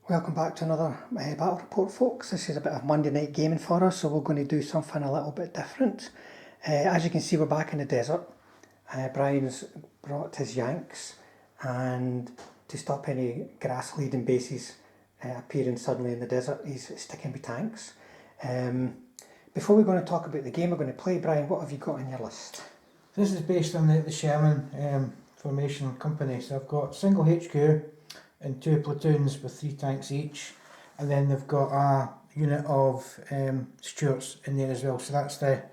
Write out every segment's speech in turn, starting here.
Welcome back to another battle report, folks. This is a bit of Monday night gaming for us, so we're going to do something a little bit different. As you can see, we're back in the desert. Brian's brought his Yanks, and to stop any grass leading bases appearing suddenly in the desert, he's sticking with tanks. Before we're going to talk about the game we're going to play, Brian, what have you got on your list? This is based on the Sherman formation company. So I've got single HQ and 2 platoons with 3 tanks each, and then they've got a unit of Stuarts in there as well. So that's the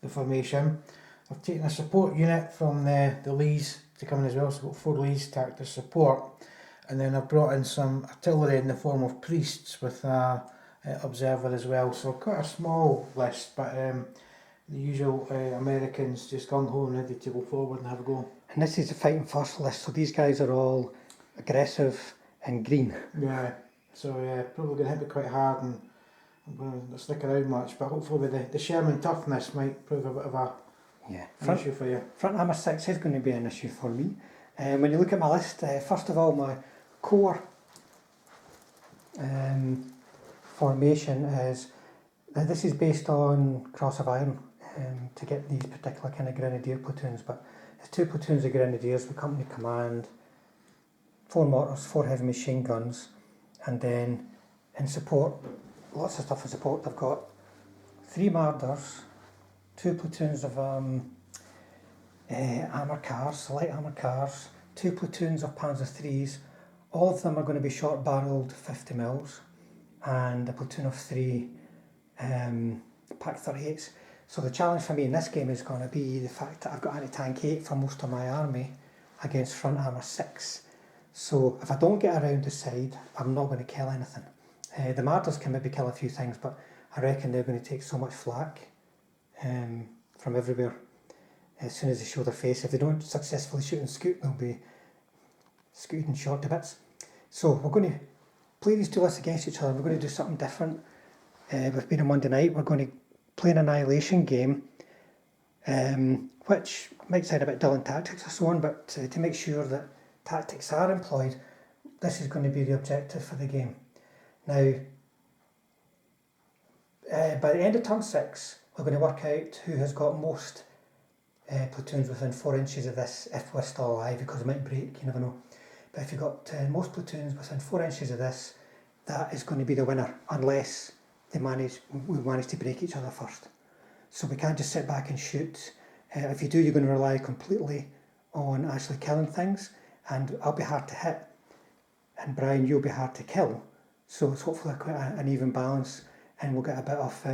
formation. I've taken a support unit from the Lees to come in as well, so I've got 4 Lees tacked as support, and then I've brought in some artillery in the form of priests with a observer as well. So quite a small list, but the usual Americans just gung ho and ready to go forward and have a go. And this is the fighting first list, so these guys are all aggressive and green. Yeah, so probably going to hit me quite hard, and I'm going to stick around much, but hopefully the Sherman toughness might prove a bit of an issue for you. Front armour 6 is going to be an issue for me. When you look at my list, first of all, my core formation is, this is based on Cross of Iron to get these particular kind of grenadier platoons, but it's 2 platoons of grenadiers with company command, 4 mortars, 4 heavy machine guns, and then in support, lots of stuff in support. I've got 3 Marders, 2 platoons of armour cars, light armour cars, 2 platoons of Panzer IIIs. All of them are going to be short barrelled 50 mils, and a platoon of 3 Pak 38s. So the challenge for me in this game is going to be the fact that I've got anti-tank 8 for most of my army against front armour 6. So if I don't get around the side, I'm not going to kill anything. The Marders can maybe kill a few things, but I reckon they're going to take so much flak from everywhere as soon as they show their face. If they don't successfully shoot and scoot, they'll be scooted and shot to bits. So we're going to play these 2 lists against each other. We're going to do something different. We've been on Monday night. We're going to play an annihilation game, which might sound a bit dull in tactics or so on, but to make sure that tactics are employed, this is going to be the objective for the game. Now, by the end of turn 6, we're going to work out who has got most platoons within 4 inches of this, if we're still alive, because it might break, you never know. But if you've got most platoons within 4 inches of this, that is going to be the winner, unless we manage to break each other first. So we can't just sit back and shoot. If you do, you're going to rely completely on actually killing things, and I'll be hard to hit, and Brian, you'll be hard to kill. So it's hopefully quite an even balance, and we'll get a bit of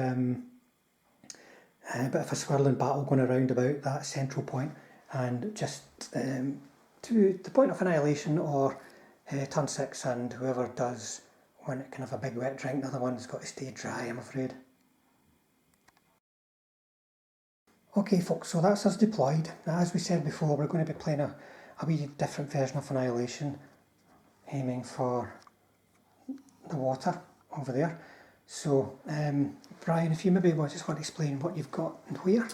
a swirling battle going around about that central point, and just to the point of annihilation or turn 6, and whoever does win it can have a big wet drink. The other one's got to stay dry, I'm afraid. Okay folks, so that's us deployed. Now, as we said before, we're going to be playing a wee different version of annihilation, aiming for the water over there. So Brian, if you maybe just want to explain what you've got and where.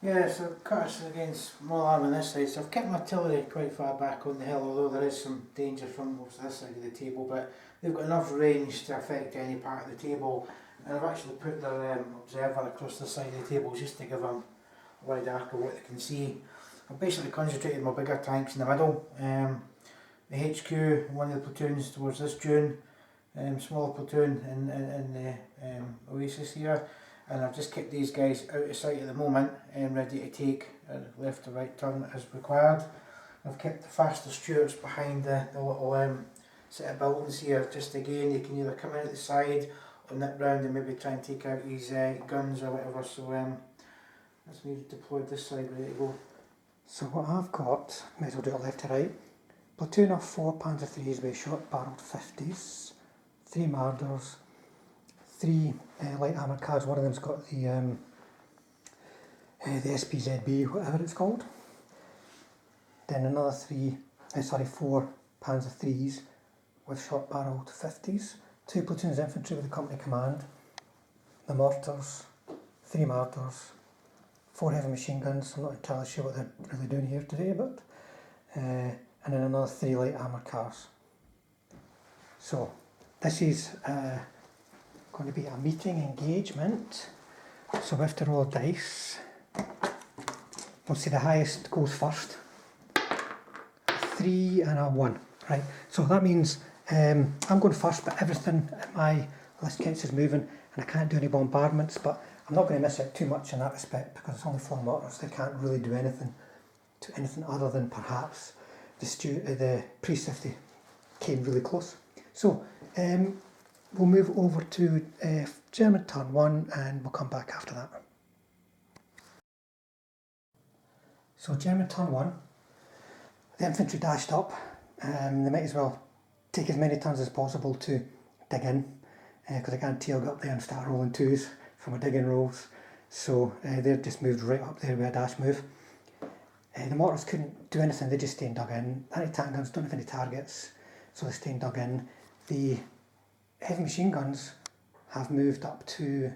Yeah, so cut us against small arm on this side, so I've kept my artillery quite far back on the hill, although there is some danger from most of this side of the table, but they've got enough range to affect any part of the table, and I've actually put their observer across the side of the table just to give them a wide arc of what they can see. I've basically concentrated my bigger tanks in the middle, the HQ, one of the platoons towards this dune, smaller platoon in the oasis here, and I've just kept these guys out of sight at the moment and ready to take a left or right turn as required. I've kept the faster Stuarts behind the little set of buildings here, just again you can either come in at the side or nip round and maybe try and take out his guns or whatever. So that's me deployed this side, ready to go. So what I've got, may as well do it left to right, platoon of 4 Panzer IIIs with short barrelled 50s, 3 Marders, 3 light armour cars. One of them's got the SPZB, whatever it's called. Then another 4 Panzer IIIs with short barrelled 50s, 2 platoons infantry with a company command, the mortars, 3 Marders, 4 heavy machine guns. I'm not entirely sure what they're really doing here today, but and then another 3 light armour cars. So This is going to be a meeting engagement, so we have to roll dice. We'll see the highest goes first. 3 and a 1. Right, so that means I'm going first, but everything in my list counts as moving, and I can't do any bombardments, but I'm not going to miss out too much in that respect because it's only 4 mortars. They can't really do anything to anything other than perhaps the priest if they came really close. So we'll move over to German turn 1 and we'll come back after that. So German turn 1, the infantry dashed up. They might as well take as many turns as possible to dig in, because I guarantee I'll get up there and start rolling 2s for my digging rolls. So they've just moved right up there with a dash move. The mortars couldn't do anything, they just stayed dug in. Anti-tank guns don't have any targets, so they stayed dug in. The heavy machine guns have moved up to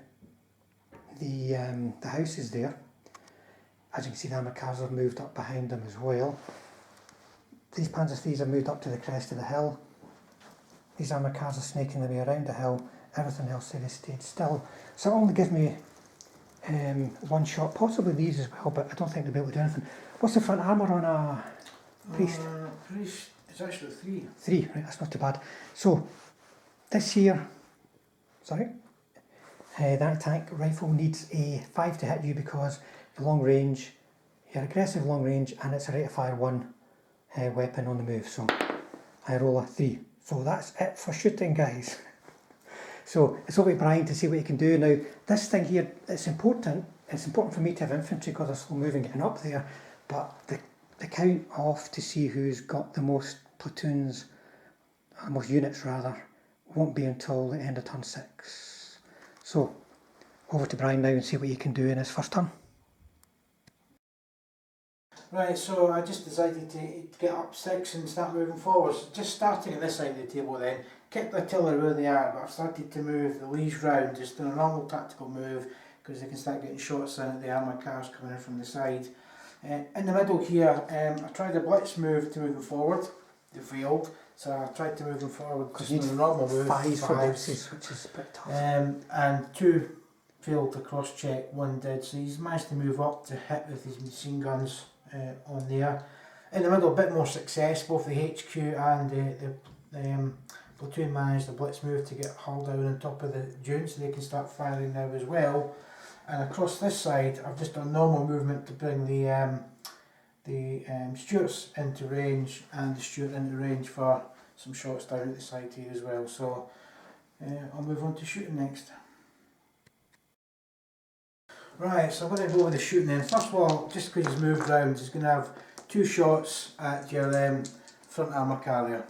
the houses there. As you can see, the armoured cars have moved up behind them as well. These Panzer IIIs have moved up to the crest of the hill. These armoured cars are snaking their way around the hill. Everything else there is stayed still. So it only gives me 1 shot, possibly these as well, but I don't think they'll be able to do anything. What's the front armour on a priest? Priest, it's actually 3. 3, right, that's not too bad. So this here, sorry, that tank rifle needs a 5 to hit you because the long range, you're aggressive long range, and it's a rate of fire 1 weapon on the move. So I roll a 3. So that's it for shooting, guys. So it's over to Brian to see what he can do. Now this thing here, it's important for me to have infantry because they're slow moving getting up there, but the count off to see who's got the most platoons, most units rather, won't be until the end of turn 6. So over to Brian now and see what he can do in his first turn. Right, so I just decided to get up 6 and start moving forwards. Just starting at this side of the table then, kept the artillery where they are, but I've started to move the leaves round, just in a normal tactical move, because they can start getting shots in at the armoured cars coming in from the side. In the middle here, I tried a blitz move to move them forward. They failed, so I tried to move them forward just in a normal move. 5 for blitzes, which is a bit tough. And 2 failed to cross check, 1 did, so he's managed to move up to hit with his machine guns on there. In the middle, a bit more success, both the HQ and the platoon managed the blitz move to get hull down on top of the dune so they can start firing now as well. And across this side, I've just done normal movement to bring the Stuarts into range and the Stuart into range for some shots down at the side here as well. So I'll move on to shooting next. Right, so I'm going to go with the shooting then. First of all, just because he's moved round, he's going to have 2 shots at your front armour carrier.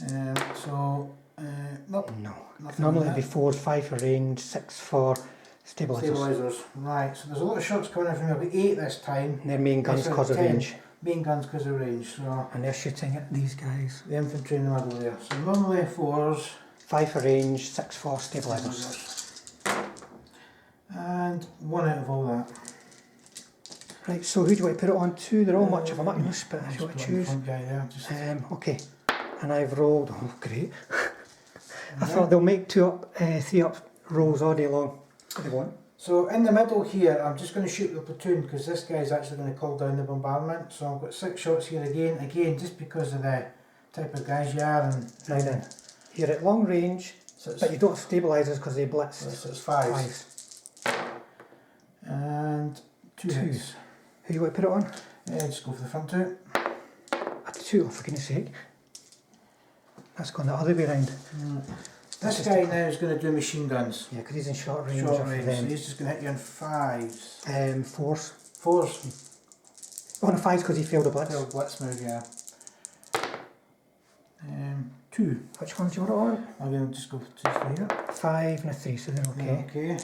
Nope. No. Normally it'd be 4, 5 for range, 6 for stabilisers. Stabilisers. Right, so there's a lot of shots coming in from me. I'll be 8 this time. And their main guns because of range. Main guns because of range. So. And they're shooting at these guys. The infantry in the middle there. So normally 4s. 5 for range, 6 for stabilisers. And 1 out of all that. Right, so who do you want to put it on to? They're all much of a muchness, but if you want to choose. Okay, and I've rolled, oh great. I thought they'll make 2 up, 3 up rolls all day long. They won't. So in the middle here, I'm just going to shoot the platoon because this guy's actually going to call down the bombardment. So I've got 6 shots here again just because of the type of guys you are. And right then, you're at long range, so but you don't have stabilisers because they blitzed. So it's 5s. And 2 hits. Who do you want to put it on? Just go for the front 2. A 2, oh for goodness sake. That's gone the other way around. This guy now is going to do machine guns. Yeah, because he's in short range. Short range, so he's just going to hit you on 5s. 4s. 4s. Oh, no, 5s because he failed a blitz. Failed blitz move, yeah. 2. Which one do you want it on? I'm going to just go for 2 for here. 5 and a 3, so they're okay. Okay.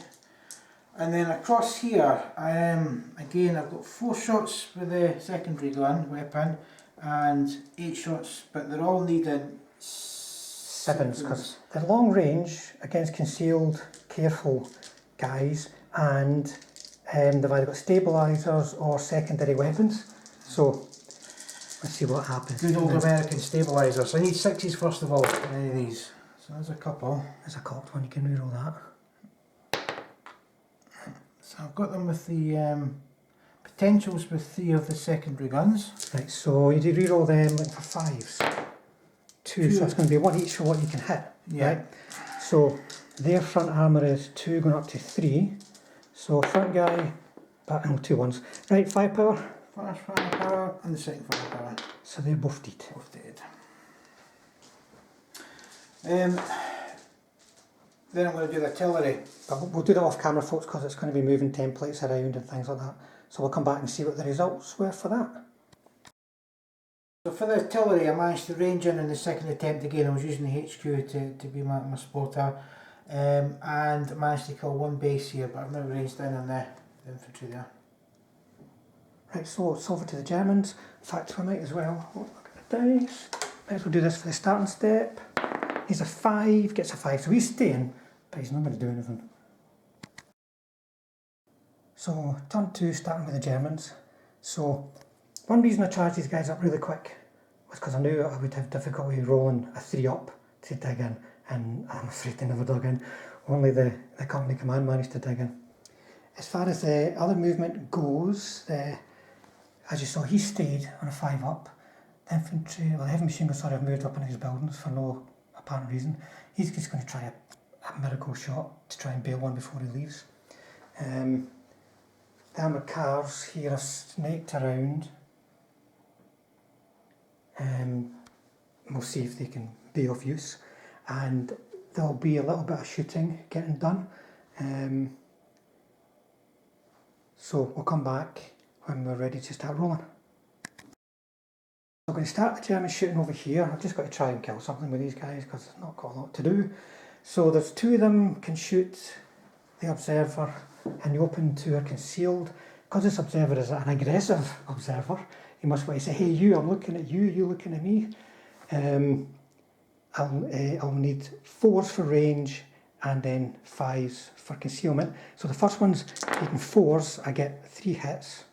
And then across here, again I've got 4 shots with the secondary gun weapon and 8 shots, but they're all needing 7s because they're long range against concealed, careful guys, and they've either got stabilisers or secondary weapons. So let's see what happens. Good old American stabilisers. So I need 6s first of all in any of these. So there's a couple. There's a cocked one, you can reroll that. So I've got them with the potentials with 3 of the secondary guns. Right, so you do reroll them looking for 5s. 2, so it's going to be 1 each for what you can hit. Yeah. Right? So their front armour is 2 going up to 3. So front guy, no, 2 1s. Right, firepower. First firepower and the second firepower. So they're both dead. Both dead. Then I'm going to do the artillery. But we'll do that off camera, folks, because it's going to be moving templates around and things like that. So we'll come back and see what the results were for that. So for the artillery, I managed to range in the second attempt again. I was using the HQ to be my spotter, and I managed to kill 1 base here, but I've now ranged in on the infantry there. Right, so it's over to the Germans. In fact, we might as well look at the dice. Might as well do this for the starting step. He's a 5, gets a 5, so he's staying, but he's not going to do anything. So, turn 2, starting with the Germans. So, one reason I charged these guys up really quick was because I knew I would have difficulty rolling a 3 up to dig in, and I'm afraid they never dug in. Only the company command managed to dig in. As far as the other movement goes, as you saw, he stayed on a 5 up. The infantry, well, the heavy machine guns have moved up into his buildings for no apparent reason. He's just going to try a miracle shot to try and bail one before he leaves. The armoured cars here are snaked around. We'll see if they can be of use, and there'll be a little bit of shooting getting done. So we'll come back when we're ready to start rolling. I'm going to start the German shooting over here. I've just got to try and kill something with these guys because I've not got a lot to do. So there's 2 of them can shoot the observer, and the open 2 are concealed. Because this observer is an aggressive observer, he must want to say, hey you, I'm looking at you, you looking at me. I'll need 4s for range and then 5s for concealment. So the first one's taking 4s, I get 3 hits.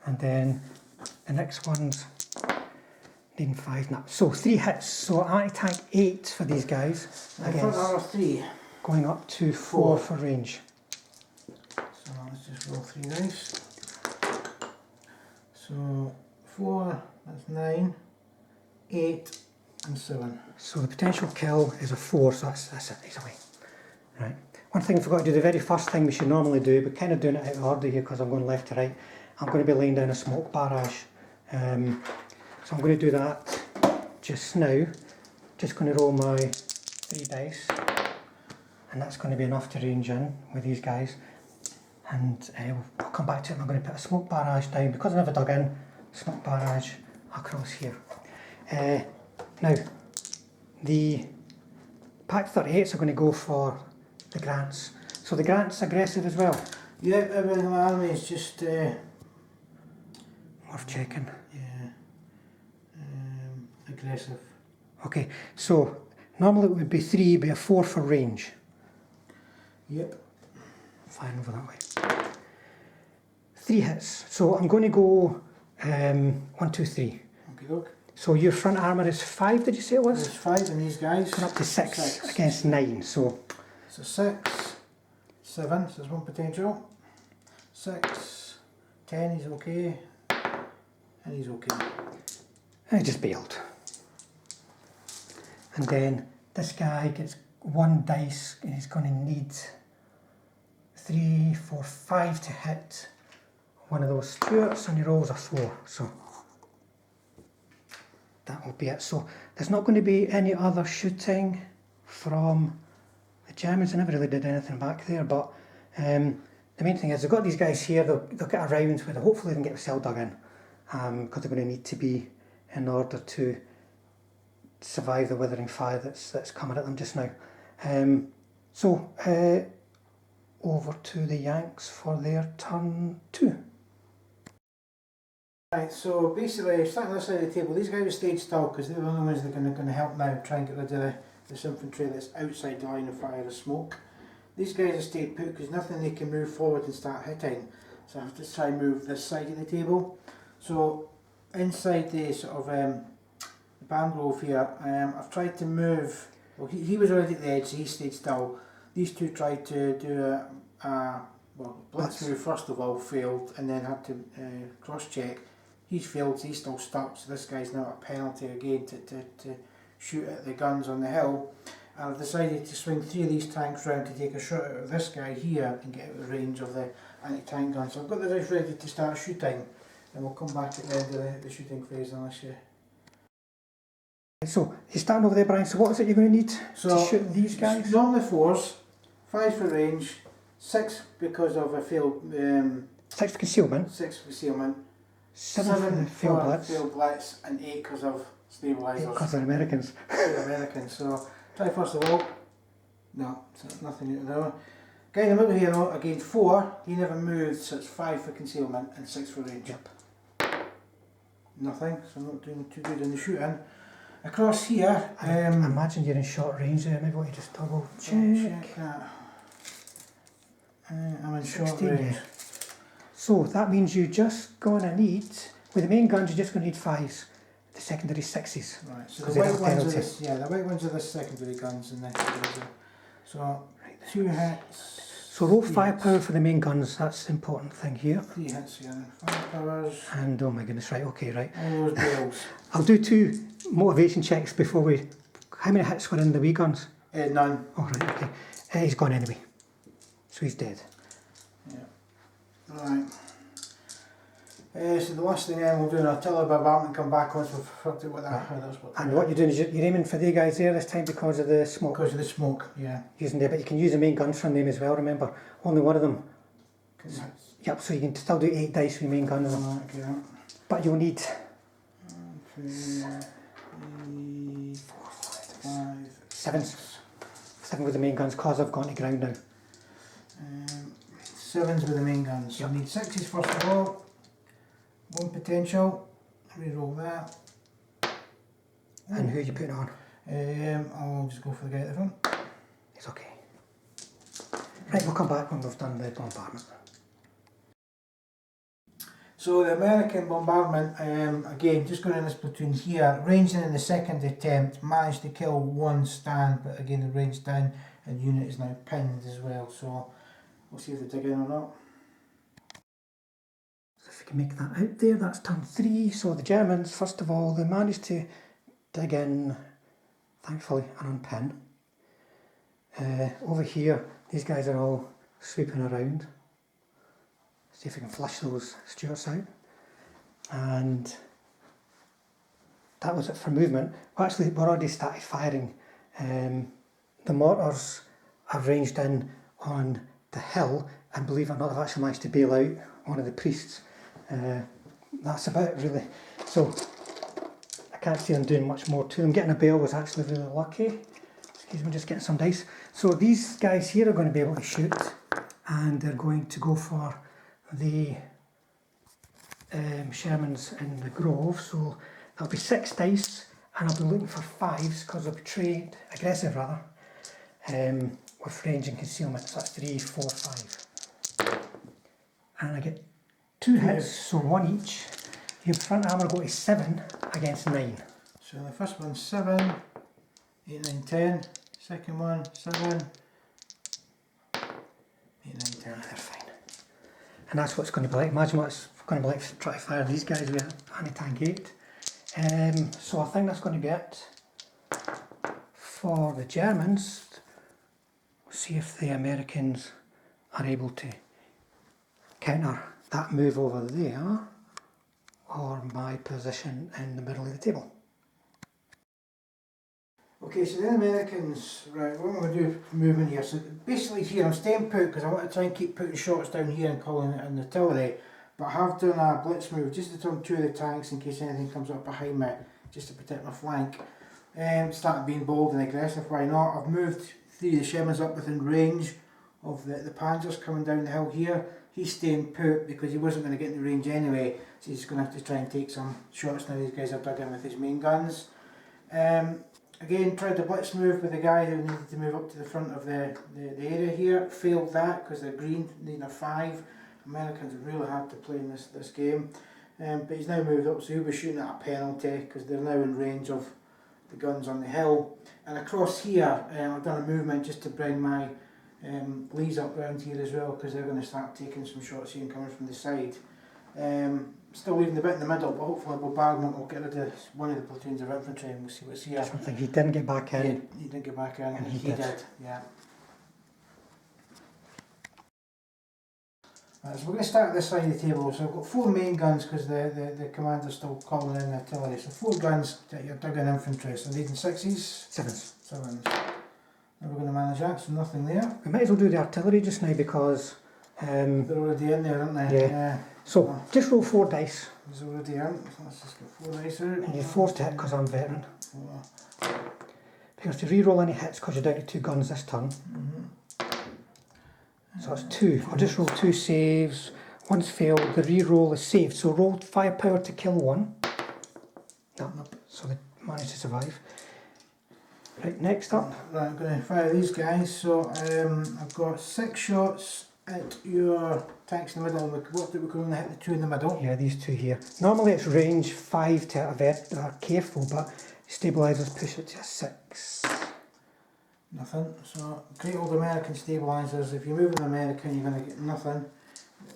And then the next one's needing 5 now. So 3 hits, so anti-tank 8 for these guys. Against 3. going up to 4 for range. So let's just roll 3 dice. So 4, that's 9, 8 and 7. So the potential kill is a 4, so that's it, he's away. Right. One thing I forgot to do, the very first thing we should normally do, but kind of doing it out of order here because I'm going left to right, I'm going to be laying down a smoke barrage. So I'm going to do that just now. Just going to roll my 3 dice, and that's going to be enough to range in with these guys. And I'll come back to it, and I'm going to put a smoke barrage down because I never dug in. Smoke barrage across here. Now, the Pack 38s are going to go for the Grants. So the Grant's aggressive as well. Yeah, everything in my army is just Worth checking. yeah, aggressive. Okay, so normally it would be 3, but a 4 for range. Yep. Firing over that way. 3 hits. So I'm going to go 1, 2, 3. Okay, look. So your front armour is 5, did you say it was? There's 5 in these guys. Going up to 6 against 9, so... So 6, 7, so there's 1 potential. 6, 10, he's okay. And he's okay. I just bailed. And then this guy gets 1 dice, and he's going to need 3, 4, 5 to hit one of those Stuarts, and he rolls a 4, so that will be it. So there's not going to be any other shooting from the Germans. I never really did anything back there, but the main thing is they've got these guys here. They'll get a round where hopefully they can get a cell dug in, because they're going to need to be in order to survive the withering fire that's coming at them just now. So over to the Yanks for their turn 2. Right, so basically, starting this side of the table, these guys are stayed still because they're the only ones that are going to help now try and get rid of this infantry that's outside the line of fire of smoke. These guys are stayed put because nothing they can move forward and start hitting. So I have to try and move this side of the table. So inside the sort of the Bangrove here, I've tried to move Well, he was already at the edge, so he stayed still. These two tried to do blitz move first of all, failed, and then had to cross-check. He's failed, so he's still stuck, so this guy's now at a penalty again to shoot at the guns on the hill. And I've decided to swing 3 of these tanks round to take a shot out of this guy here and get out of range of the anti-tank gun. So I've got the knife ready to start shooting, and we'll come back at the end of the shooting phase unless you... So, you're starting over there, Brian, so what is it you're going to need to shoot these guys? Normally 4s, 5 for range, 6 because of a failed... 6 for concealment. 6 for concealment. 7 for failed blitz. Failed blitz, and 8 because of stabilisers. 8 because they're Americans. They're Americans, so try first of all. No, so nothing new there. Guy in the middle here though, again 4, he never moved, so it's 5 for concealment and 6 for range. Yep. Nothing, so I'm not doing too good in the shooting. Across here, I imagine you're in short range there, maybe what you just double check. That. I'm in 16, short range. yeah. So that means you're just going to need, with the main guns you're just going to need 5s, the secondary 6s. Right, so 'cause the they white have ones are penalty. this, yeah, the white ones are the secondary guns and this. So 2 hits. So roll 3 firepower hits. for the main guns, that's the important thing here. 3 hits here, 5 powers. And oh my goodness, right, okay, right. All those bills. I'll do 2 motivation checks before we... How many hits were in the wee guns? None. Oh right, okay. He's gone anyway. So he's dead. Yeah. Right. So the last thing then we'll do an artillery bombardment and come back once we've figured out what that how that's what. And what you're doing is you're aiming for the guys there this time because of the smoke. Because of the smoke, yeah. Using there, but you can use the main guns from them as well, remember. Only one of them. 'Cause it's- Yep, so you can still do 8 dice with the main guns. Right, okay. But you'll need 1, 2, 3, 4, 5, 7. 7 with the main guns because I've gone to ground now. 7s with the main guns. So I need 6s first of all. 1 potential. Reroll that. And who are you putting on? I'll just go for the guy at the front. It's okay. Right, we'll come back when we've done the bombardment. So the American bombardment, again, just going in this platoon here, ranging in the second attempt, managed to kill 1 stand, but again the range down and the unit is now pinned as well, so we'll see if they dig in or not. So if we can make that out there, that's turn 3. So the Germans, first of all, they managed to dig in, thankfully, and unpin. Over here, these guys are all sweeping around. See if we can flush those Stuarts out. And that was it for movement. Well, actually, we're already started firing. The mortars are ranged in on the hill, and believe it or not, I've actually managed to bail out one of the priests. That's about it, really. So I can't see them doing much more to them. Getting a bail was actually really lucky. Excuse me, just getting some dice. So these guys here are going to be able to shoot, and they're going to go for the Shermans in the Grove. So there'll be 6 dice, and I'll be looking for 5s because they'll be trained, aggressive rather, with range and concealment. So that's 3, 4, 5. And I get 2 hits, so 1 each. Your front armour go to 7 against 9. So the first one's 7, 8, 9, 10. Second one, 7, 8, 9, 10. They're fine. And that's what it's going to be like. Imagine what it's going to be like to try to fire these guys with anti-tank 8. So I think that's going to be it for the Germans. We'll see if the Americans are able to counter that move over there or my position in the middle of the table. Okay, so the Americans, right, what I'm going to do is movement here. So basically here I'm staying put because I want to try and keep putting shots down here and calling it an artillery, but I have done a blitz move just to turn 2 of the tanks in case anything comes up behind me, just to protect my flank. Started being bold and aggressive, why not? I've moved 3 of the Shermans up within range of the Panzers coming down the hill here. He's staying put because he wasn't going to get in the range anyway, so he's going to have to try and take some shots now these guys are dug in with his main guns. Again, tried the blitz move with the guy who needed to move up to the front of the area here. Failed that because they're green, needing a 5. Americans are really hard to play in this game. But he's now moved up, so he'll be shooting at a penalty because they're now in range of the guns on the hill. And across here, I've done a movement just to bring my Lees up round here as well, because they're going to start taking some shots here and coming from the side. Still leaving the bit in the middle, but hopefully bombardment will get rid of one of the platoons of infantry and we'll see what's here. Something he didn't get back in. Yeah, he didn't get back in, and he did. Yeah. So we're going to start at this side of the table. So I've got 4 main guns because the commander's still calling in artillery. So 4 guns that you're digging infantry. So leading 6s? 7s. 7s. How are we going to manage that? So nothing there. We might as well do the artillery just now because... they're already in there, aren't they? Yeah. So just roll 4 dice. He's already in. So let's just get 4 dice out. And you're forced to hit because I'm veteran. 4. Because to re-roll any hits because you're down to 2 guns this turn. So that's 2. I'll just roll 2 saves. One's failed, the re-roll is saved. So roll firepower to kill 1. No, so they managed to survive. Right, next up. Right, I'm going to fire these guys. So I've got 6 shots at your tanks in the middle. And what do we can only hit the 2 in the middle? Yeah, these 2 here. Normally it's range 5 to avert careful, but stabilisers push it to a 6. Nothing. So great old American stabilisers. If you move an American, you're going to get nothing.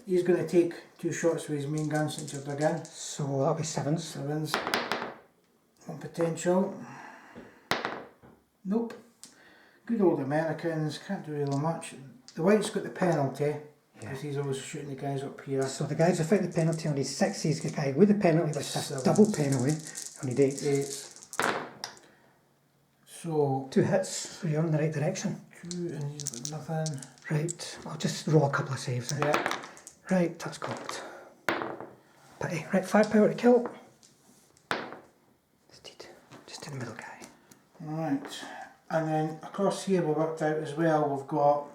He's going to take 2 shots with his main gun since you're dug in. So that'll be 7s. 7s. 1 potential. Nope. Good old Americans. Can't do really much. The white's got the penalty because he's always shooting the guys up here. So the guys without the penalty on his 6s, the guy with the penalty, which is a double penalty on his 8s. 8s. So 2 hits, so you're in the right direction. 2 and he's got nothing. Right, I'll just roll a couple of saves. Yeah. Right, that's cocked. Pity. Right, firepower to kill. Just in the middle guy. Right. And then across here we've worked out as well, we've got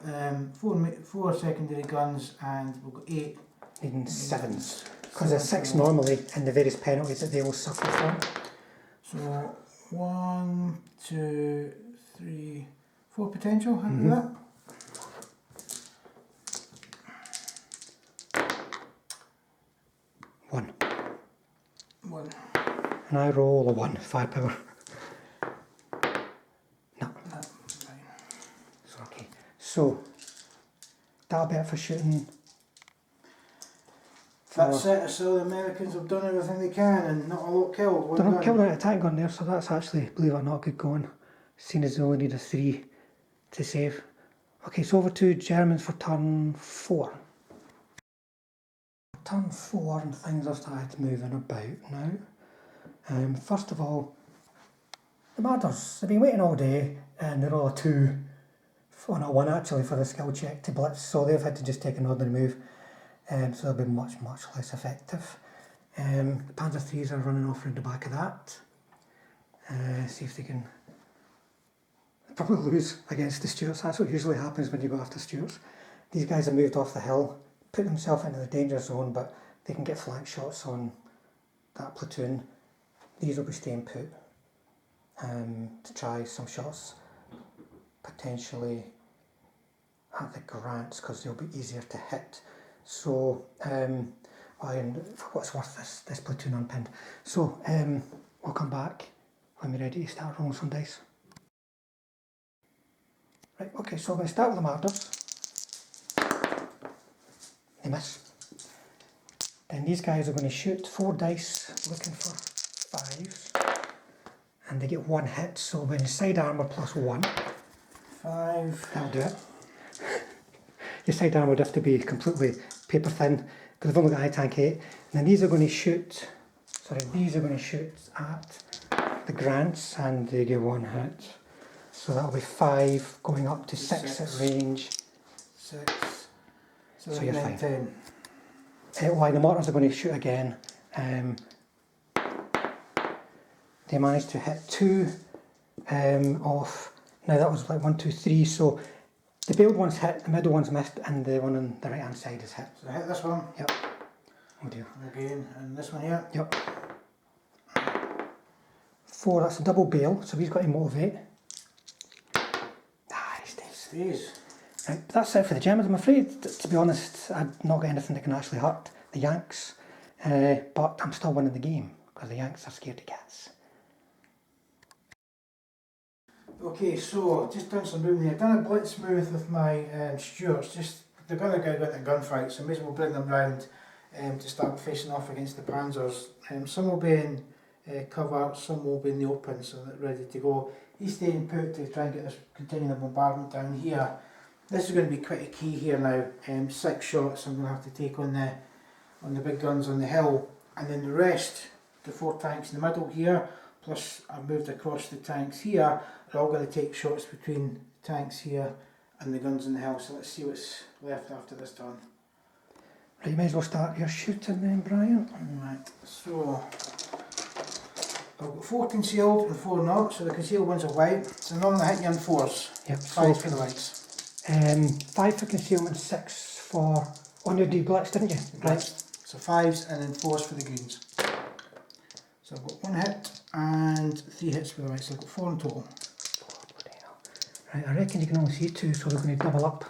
4 secondary guns and we've got 8. Needing 7s. Because there's 6 normally in the various penalties that they will suffer from. So 1, 2, 3, 4 potential, happy with that? One. 1. And I roll a 1, firepower. No. Right. So, okay. So, that'll be it for shooting. That's it, so the Americans have done everything they can and not a lot killed. They're not killed an attack gun there, so that's actually, believe it or not, good going. Seeing as they only need a 3 to save. Okay, so over to Germans for turn 4. Turn 4 and things have started moving about now. First of all, the Marders, they've been waiting all day and they're all a 2, or not 1 actually, for the skill check to blitz, so they've had to just take an ordinary move. So they'll be much less effective. The Panzer IIIs are running off around the back of that. See if they can probably lose against the Stuarts. That's what usually happens when you go after Stuarts. These guys have moved off the hill, put themselves into the danger zone, but they can get flank shots on that platoon. These will be staying put to try some shots, potentially at the Grants, because they'll be easier to hit. So, and for what's worth, this platoon unpinned. So, I'll come back when we're ready to start rolling some dice. Right, okay, so I'm going to start with the Marders. They miss. Then these guys are going to shoot 4 dice, looking for 5s. And they get 1 hit, so when side armour plus 1. 5. That'll do it. Your side armour would have to be completely paper thin, because I've only got high tank 8. And then these are going to shoot, these are going to shoot at the Grants, and they get 1 hit. So that'll be 5, going up to 6 at range. 6. So you're fine. 10. While the mortars are going to shoot again. They managed to hit 2 off. Now that was like 1, 2, 3. So the bailed one's hit, the middle one's missed, and the one on the right hand side is hit. So hit this one. Yep. Oh dear. Again, and this one here. Yep. 4, that's a double bail, so he's got to motivate. Ah, he stays. Stays. Right, that's it for the Germans. I'm afraid, to be honest, I've not got anything that can actually hurt the Yanks, but I'm still winning the game, because the Yanks are scared to cats. Okay, so just done some moving here. Done a blitz move with my Stuarts. Just they're gonna go into a gunfight, so I may as well bring them round to start facing off against the Panzers. Some will be in cover, some will be in the open, so they're ready to go. He's staying put to try and get this continuing the bombardment down here. This is going to be quite a key here now. 6 shots I'm going to have to take on the big guns on the hill, and then the rest, the 4 tanks in the middle here, plus I've moved across the tanks here, are all going to take shots between the tanks here and the guns on the hill. So let's see what's left after this turn. Right, you may as well start your shooting then, Brian. Right, so I've got 4 concealed and 4 not, so the concealed ones are white. So normally I hit you on 4s. Yep. 5 for the whites. 5 for concealment, 6 for... Oh no, you blitz, didn't you? Right. So 5s and then 4s for the greens. So I've got 1 hit and 3 hits for the whites, so I've got 4 in total. Right, I reckon you can only see 2, so we're going to double up.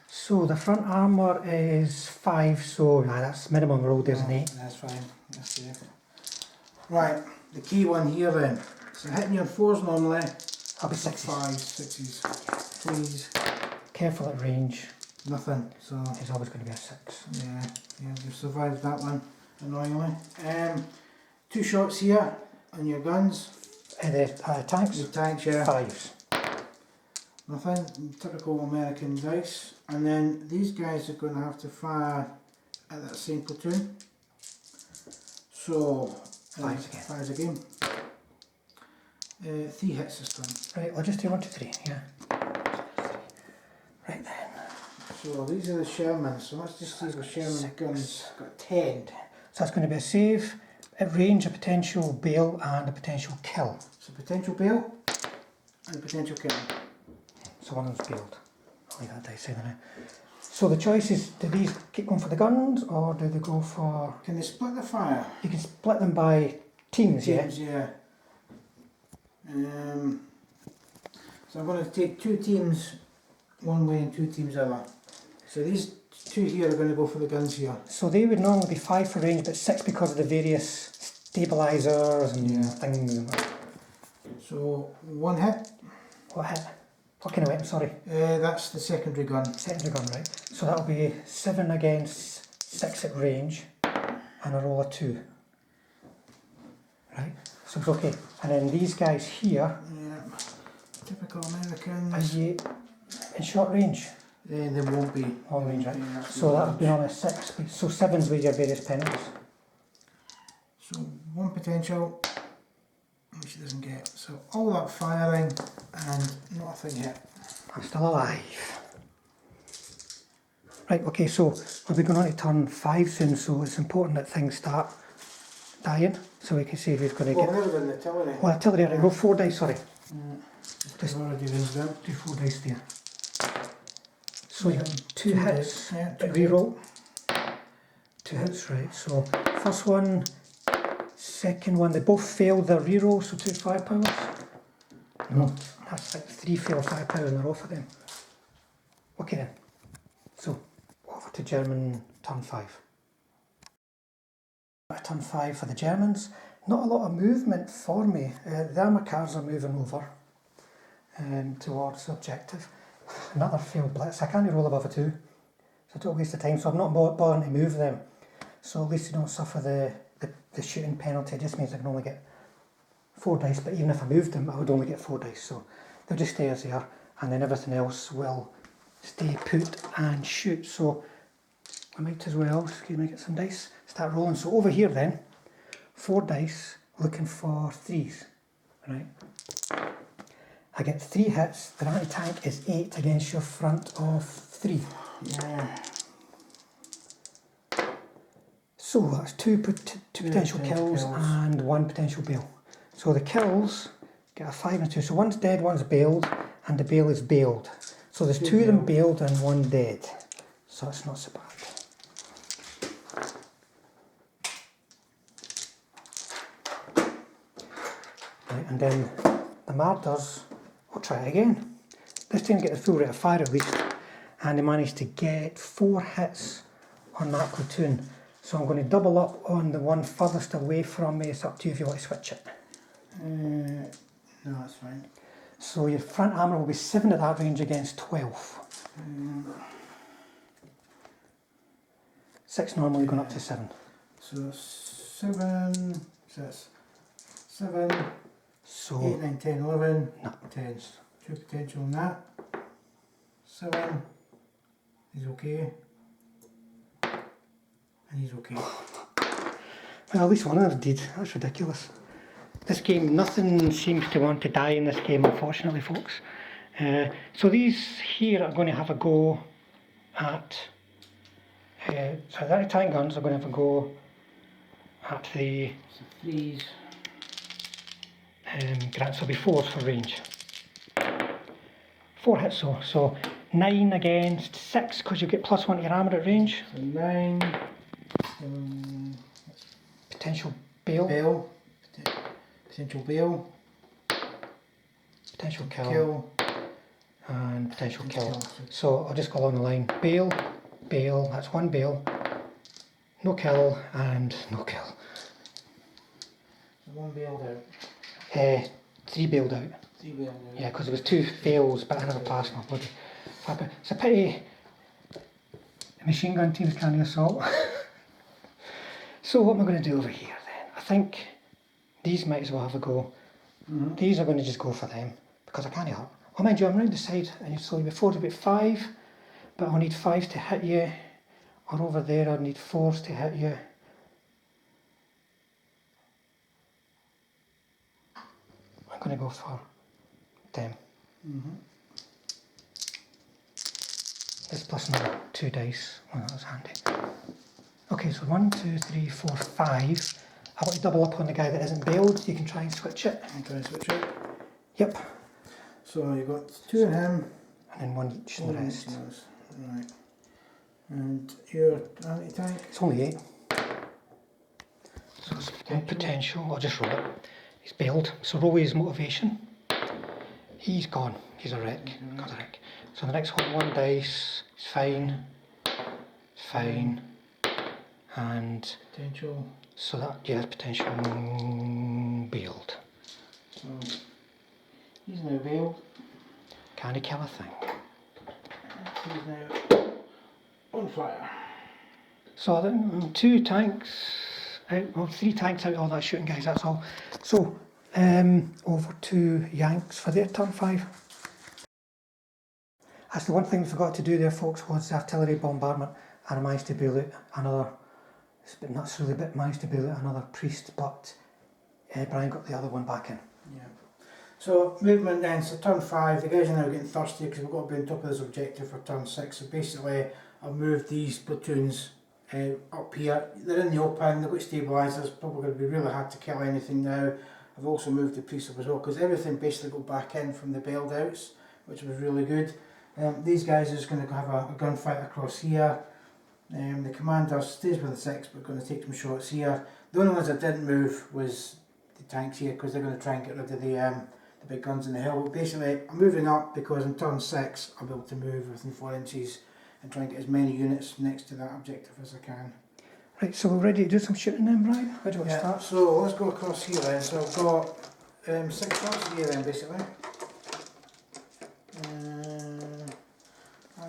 So the front armour is 5, so that's minimum roll, there's an 8. That's fine, that's safe. Right, the key one here then. So hitting your 4s normally, I'll be 6s. 5s, 6s, please. Careful at range. Nothing, so It's always going to be a 6. yeah, you've survived that one, annoyingly. 2 shots here on your guns. The tanks? Your tanks, yeah. 5s. Nothing, typical American dice. And then these guys are going to have to fire at that same platoon. So, 5s again. 3 hits this time. Right, I'll just do 1, 2, 3, yeah. Right then. So these are the Shermans, so let's just see if the Sherman guns got 10. So that's going to be a save, at range, a potential bail and a potential kill. So potential bail and a potential kill. So one of them's bailed. I'll leave that dice in there. So the choice is, do these keep going for the guns or do they go for... Can they split the fire? You can split them by teams, Teams, yeah. So I'm going to take 2 teams one way and 2 teams other. So these 2 here are going to go for the guns here. So they would normally be 5 for range, but 6 because of the various stabilisers and things. And So 1 hit. what hit? What kind of weapon, sorry? That's the secondary gun. Secondary gun, right. So that'll be 7 against 6 at range and a roll of 2. Right, so it's okay. And then these guys here, Yeah, typical Americans. are you in short range? They won't be. Long range, right? Yeah, So that would be on a 6. So 7's with your various penalties. So 1 potential, which he doesn't get. So all that firing and not a thing hit. I'm still alive. Right, okay, so we'll be going on to turn 5 soon, so it's important that things start dying, so we can see who's going to Well, get... never done the artillery. Well, artillery, right, roll 4 dice, sorry. Just already raised them. Do 4 dice there. So you got 2 hits, Yeah, 2 reroll. 2 hits, right, so first one, second one, they both failed their reroll, so 2 firepower. No, that's like 3 failed firepower and they're off of them. Okay then, so over to German turn 5. Turn 5 for the Germans. Not a lot of movement for me. The armour cars are moving over towards the objective. Another failed blitz. I can't roll above a 2. So don't waste the time. So I'm not bothering to move them. So at least you don't suffer the shooting penalty. It just means I can only get 4 dice. But even if I moved them, I would only get 4 dice. So they'll just stay as they are. And then everything else will stay put and shoot. So I might as well, excuse me, get some dice. Start rolling. So over here then, 4 dice, looking for 3s. Right. I get 3 hits. The anti-tank is 8 against your front of 3. Yeah. So that's two potential kills and 1 potential bail. So the kills get a 5 and a 2. So one's dead, one's bailed, and the bail is bailed. So there's 2 of them bailed and 1 dead. So that's not so bad. Right, and then the Marders, I'll try it again. This time get the full rate of fire at least. And they managed to get 4 hits on that platoon. So I'm going to double up on the one furthest away from me. It's up to you if you want to switch it. No, that's fine. So your front armour will be 7 at that range against 12. 6 normally going up to 7. So 7, so that's 7, So 8, 9, 10, 11, no. 10. 2 potential on that. 7, he's okay. And he's okay. Well, at least one of them did. That's ridiculous. This game, nothing seems to want to die in this game, unfortunately, folks. So these here are going to have a go at... so the tank guns are going to have a go at the... So 3s. Grant, so it'll be 4s for range. 4 hits though, so 9 against 6 because you get +1 to your armour at range. So 9. Potential bail. Potential bail. Potential kill. And potential kill. So I'll just go along the line. Bail, bail, that's 1 bail. No kill and no kill. So 1 bailed out. 3 bailed out. 3 bailed out. Yeah, because there was 2 fails, but I never passed my bloody flapper. It's a pity the machine gun teams can't assault. So what am I going to do over here then? I think these might as well have a go. These are going to just go for them because I can't help. Oh, mind you, I'm round the side, and so before it's about 5, but I'll need 5 to hit you, or over there I'll need 4s to hit you. I'm going to go for them. This plus another 2 dice. Well, that was handy. Okay, so 1, 2, 3, 4, 5. I want to double up on the guy that isn't bailed. You can try and switch it. I'm trying to switch it. Yep. So you've got 2 in him. And then 1 each in the rest. Right. And your anti-tank? It's only 8. So it's one potential. I'll just roll it. He's bailed. So roll his motivation. He's gone. He's a wreck. Got a wreck. So the next one, 1 dice. It's fine. Fine. And Potential. so that, yeah, potential bailed. So he's now bailed. Can he kill a thing? He's now on fire. So I think 2 tanks out, well 3 tanks out of all that shooting guys, that's all. So over to Yanks for their turn 5. That's the one thing we forgot to do there, folks, was the artillery bombardment, and I managed to bail out another, not necessarily, but managed to bail out another priest, but Brian got the other one back in. Yeah. So movement then, so turn 5, the guys are now getting thirsty because we've got to be on top of this objective for turn 6. So basically I've moved these platoons up here. They're in the open, they've got stabilisers, probably going to be really hard to kill anything now. I've also moved the priest up as well because everything basically got back in from the bailed outs, which was really good. These guys are just going to have a gunfight across here. The commander stays with the 6 but going to take some shots here. The only ones that didn't move was the tanks here because they're going to try and get rid of the big guns in the hill. But basically I'm moving up because in turn 6 I'll be able to move within 4 inches and try and get as many units next to that objective as I can. Right, so we're ready to do some shooting then, Brian? Where do you want to start? So let's go across here then. So I've got 6 shots here then basically.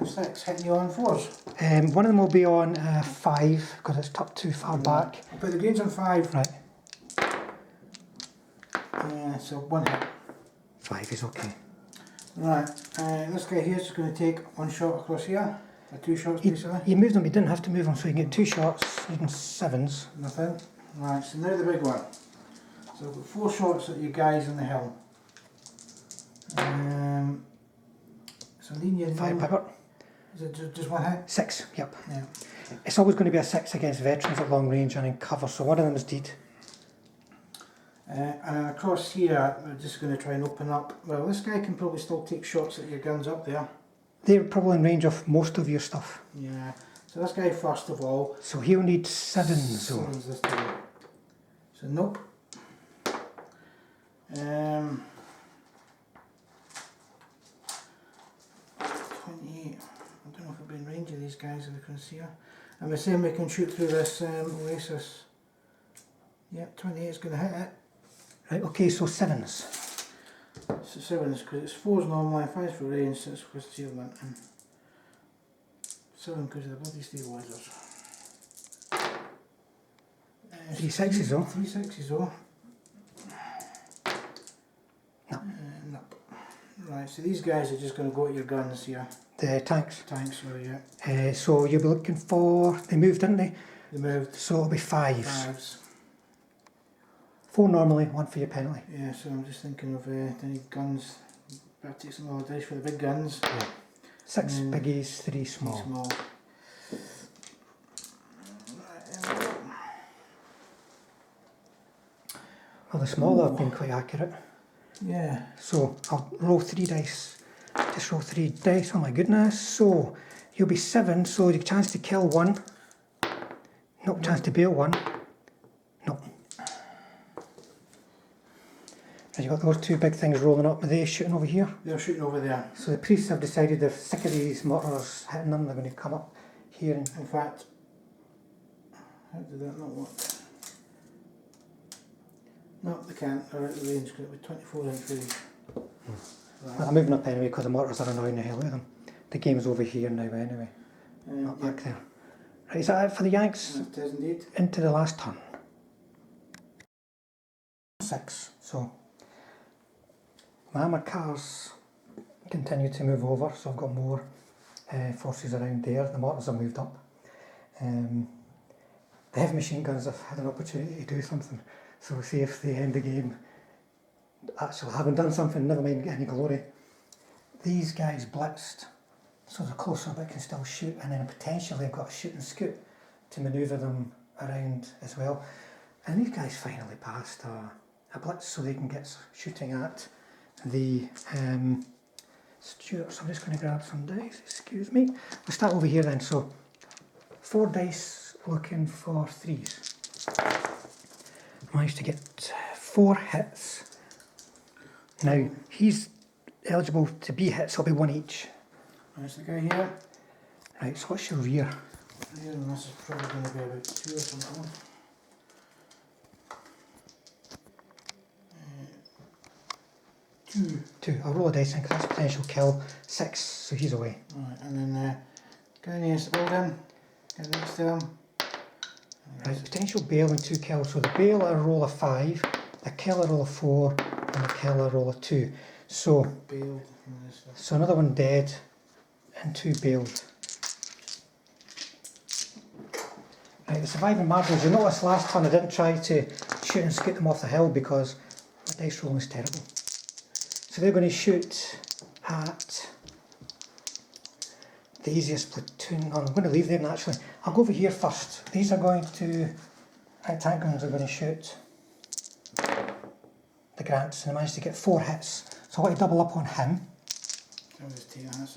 6 hitting you on 4s. One of them will be on 5 because it's tucked too far back. I'll put the greens on 5. Right. So 1 hit. 5 is okay. Right, this guy here is just going to take 1 shot across here. 2 shots basically. You moved them, you didn't have to move them, so you can get 2 shots using 7s. Nothing. Right, so now the big one. So I've got 4 shots at you guys on the hill. So lean you 5 pepper. Is it just 1 hit? 6, yep. Yeah. It's always going to be a 6 against veterans at long range and in cover, so one of them is deed. And then across here, we're just going to try and open up. Well, this guy can probably still take shots at your guns up there. They're probably in range of most of your stuff. Yeah. So this guy first of all. So he'll need 7s. 7s this time. So nope. 28. I don't know if I'll be in range of these guys if we can see her. I'm assuming we can shoot through this oasis. Yeah, 28 is going to hit it. Right, okay, so 7s. So 7s, because it's 4s normally, 5s for range, 6 for concealment, and 7 because of the bloody stabilisers. 3 6s though. 3 6s though. No. Nope. Right, so these guys are just going to go at your guns here. The tanks. Tanks, sorry, yeah. So you'll be looking for, they moved, didn't they? They moved. So it'll be 5s. 5s. 4 normally, 1 for your penalty. Yeah, so I'm just thinking of any guns. Better take some other dice for the big guns. Yeah. 6 biggies, 3 small. 3 small. Well, the smaller have been quite accurate. Yeah. So I'll roll 3 dice. Just roll 3 dice, oh my goodness. So you'll be 7, so your chance to kill 1. No, chance to bail 1. No. And you've got those 2 big things rolling up. Are they shooting over here? They're shooting over there. So the priests have decided they're sick of these mortars hitting them, they're going to come up here and... In fact, how did that not work? No, they can't. They're out of range because it was 24 inch range. Well, I'm moving up anyway because the mortars are annoying the hell out of them. The game's over here now anyway, not Yeah. back there. Right, is that it for the Yanks? It is indeed. Into the last turn. 6, so my armoured cars continue to move over, so I've got more forces around there. The mortars have moved up. The heavy machine guns have had an opportunity to do something, so we'll see if they end the game actually having done something, never mind getting any glory. These guys blitzed, so they're closer but can still shoot, and then potentially they've got a shooting scoop to manoeuvre them around as well. And these guys finally passed a blitz so they can get shooting at the Stuarts. I'm just going to grab some dice, excuse me. We'll start over here then. So 4 dice looking for 3s. I managed to get 4 hits. Now he's eligible to be hit, so it'll be 1 each. There's the guy here. Right, so what's your rear? Here, and this is probably going to be about 2 or something. 2. I'll roll a dice in because that's potential kill. 6, so he's away. Right, and then guy next to the building. Guy next to him. Right, potential bail and 2 kills. So the bail I roll a 5, the kill I roll a 4, and the kill I roll a 2. So, Bailed. so another one dead and 2 bailed. Right, the surviving marbles. You'll notice last turn I didn't try to shoot and scoot them off the hill because my dice rolling is terrible. So they're going to shoot at the easiest platoon. Oh, I'm going to leave them actually. I'll go over here first. These are going to, right, tank guns are going to shoot the Grants, and I managed to get 4 hits. So I want to double up on him. I'll just take that.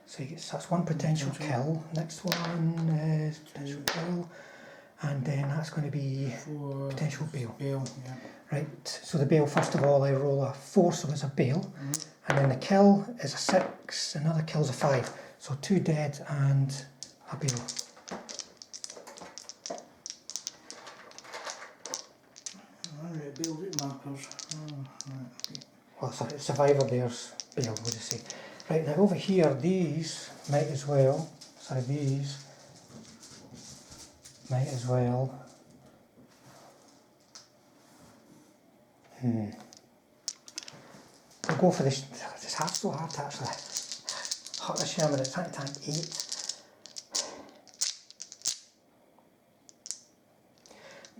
So that's 1 potential kill. Next one is potential kill. And then that's going to be 4 potential bail. Bail, yeah. Right, so the bail, first of all, I roll a 4, so it's a bail. And then the kill is a 6, another kill's a 5. So 2 dead and a bail. Alright, bail route markers. Oh, right, okay. Well, sorry, survivor there's bail, we'll just say. Right, now over here, these might as well, sorry, these might as well. We'll go for this. It's so hard to actually hurt the Sherman. It's trying to tank 8.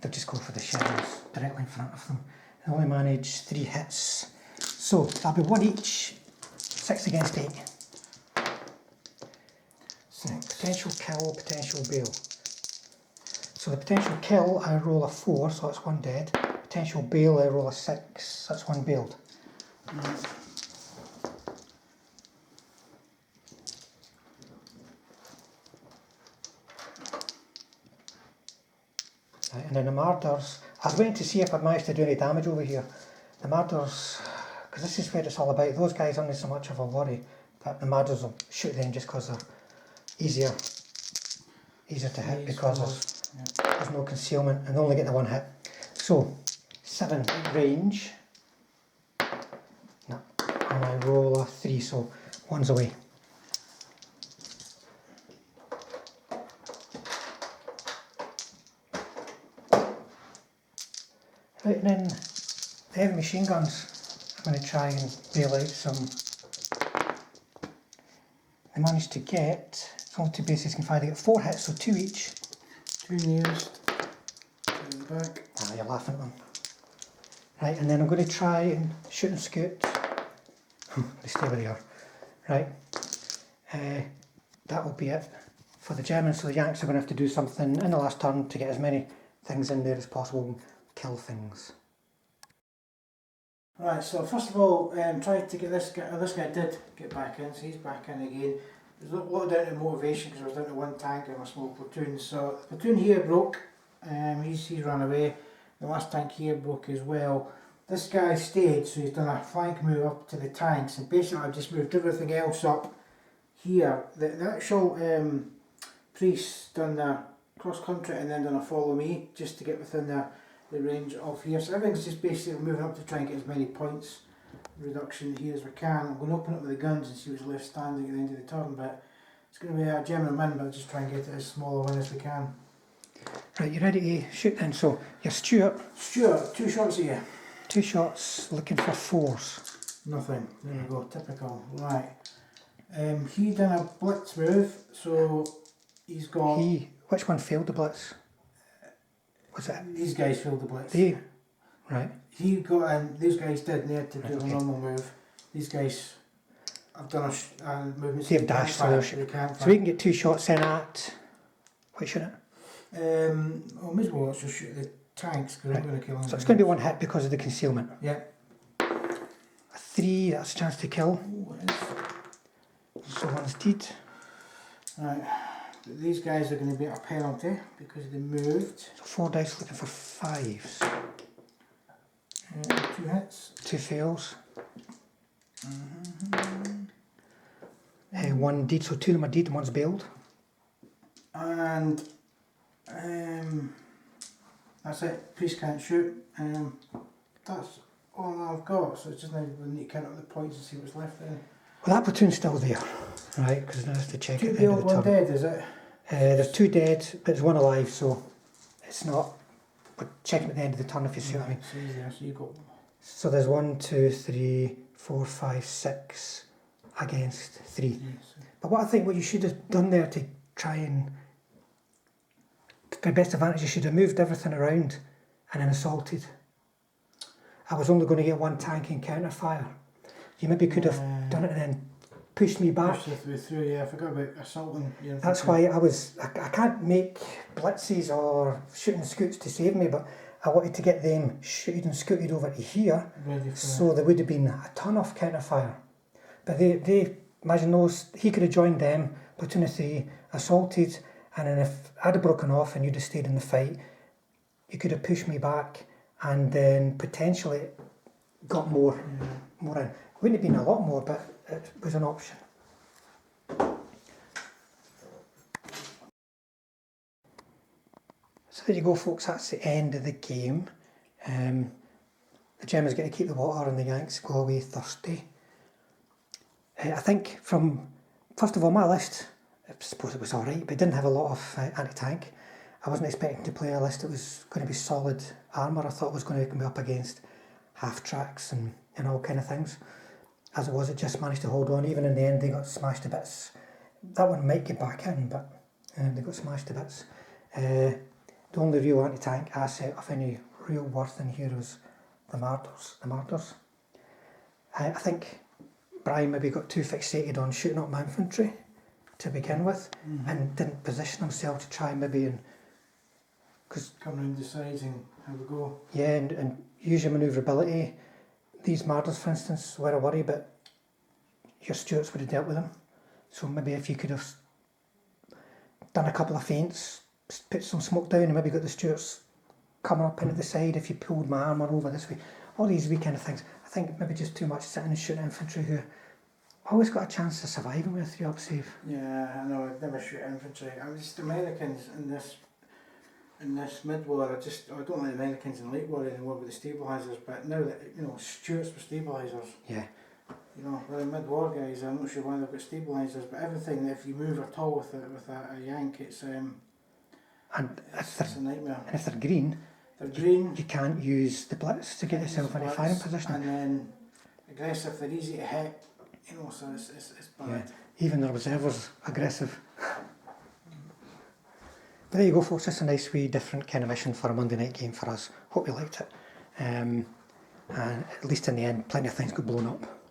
They'll just go for the Shermans directly in front of them. They only manage 3 hits. So that'll be 1 each. 6 against 8. So potential kill, potential bail. So the potential kill, I roll a 4, so that's 1 dead. Potential bail, I roll a 6, that's 1 bailed. Right, and then the Marders, I was waiting to see if I'd managed to do any damage over here. The Marders, because this is where it's all about, those guys aren't so much of a worry, but the Marders will shoot them just because they're easier to hit because there's no concealment and they only get the 1 hit. So, 7 range. No, and I roll a 3, so 1's away. Right, and then the heavy machine guns, I'm going to try and bail out some. I managed to get, it's only 2 bases can fire, they get 4 hits, so 2 each. 2 nearest, 2 in the back. Ah, you're laughing at them. Right, and then I'm going to try and shoot and scoot. They stay where they are. Right, that will be it for the Germans, so the Yanks are going to have to do something in the last turn to get as many things in there as possible and kill things. Right, so first of all, tried to get this guy did get back in, so he's back in again. There's a lot down to motivation because I was down to 1 tank and my small platoon. So the platoon here broke, he's run away. The last tank here broke as well. This guy stayed, so he's done a flank move up to the tanks, and basically I've just moved everything else up here. The actual priest done the cross country and then done a follow me just to get within the range of here. So everything's just basically moving up to try and get as many points reduction here as we can. I'm going to open up with the guns and see who's left standing at the end of the turn, but it's going to be a German win, but just try and get it as small a win as we can. Right, you ready to shoot then? So you're Stuart. Stuart, 2 shots at you. 2 shots, looking for 4s. Nothing. There we go, typical. Right. He done a blitz move, so he's got... Which one failed the blitz? Was it? These guys failed the blitz. They? Right. He got in, these guys did, and they had to do a normal move. These guys have done a movement. They've dashed, so we can get 2 shots in at... Which unit? Well, may as well also shoot the tanks, because I'm going to kill them. So it's going to be 1 hit because of the concealment. Yeah. A 3, that's a chance to kill. Ooh, it is. So 1's deed. Right. But these guys are going to be at a penalty because they moved. So 4 dice looking for 5s. 2 hits. 2 fails. 1 deed, so 2 of them are deed and 1's bailed. And that's it. Priest can't shoot. That's all I've got. So it's just now we need to count up the points and see what's left there. Well, that platoon's still there, right? Because I have to check 2 at the end of bailed, the 1 turn. dead, is it? There's 2 dead, but there's 1 alive, so it's not. We're checking at the end of the turn, if you see what I mean. So easier. So you got. So there's 1, 2, 3, 4, 5, 6 against 3. Yes. But what you should have done there to try and, for best advantage, you should have moved everything around and then assaulted. I was only going to get 1 tank in counter fire. You maybe could have done it and then pushed me back. Pushed through, yeah, I forgot about assaulting. That's why I can't make blitzes or shooting scoots to save me, but I wanted to get them shooted and scooted over to here, so there would have been a ton of counter fire. But they imagine those, he could have joined them, platoon of 3, assaulted, and then if I'd have broken off and you'd have stayed in the fight, you could have pushed me back and then potentially got more in. Wouldn't have been a lot more, but it was an option. So there you go, folks, that's the end of the game. The Germans get to keep the water and the Yanks go away thirsty. I think first of all, my list, I suppose it was alright, but it didn't have a lot of anti-tank. I wasn't expecting to play a list that was going to be solid armour. I thought it was going to be up against half-tracks and all kind of things. As it was, it just managed to hold on. Even in the end, they got smashed to bits. That one might get back in, but they got smashed to bits. The only real anti-tank asset of any real worth in here was the Martyrs. I think Brian maybe got too fixated on shooting up my infantry to begin with, and didn't position himself to try maybe and come round the sides and have a go. Yeah, and use your manoeuvrability. These Martyrs, for instance, were a worry, but your Stuarts would have dealt with them. So maybe if you could have done a couple of feints, put some smoke down, and maybe got the Stuarts coming up into the side if you pulled my armour over this way. All these wee kind of things. I think maybe just too much sitting and shooting infantry who always got a chance of surviving with a 3-up save. Yeah, I know, I'd never shoot infantry. I'm just Americans in this in this mid war, I don't like the Americans in late war anymore with the stabilisers, but now that, you know, Stuarts with stabilisers. Yeah. You know, we're the mid-war guys, I'm not sure why they've got stabilisers, but everything, if you move at all with a yank, it's a nightmare. And if they're green, They're green. You can't use the blitz to get yourself in a firing position. And then aggressive, they're easy to hit, you know, so it's bad. Yeah. Even the reserves aggressive. But there you go, folks. Just a nice wee different kind of mission for a Monday night game for us. Hope you liked it. And at least in the end, plenty of things got blown up.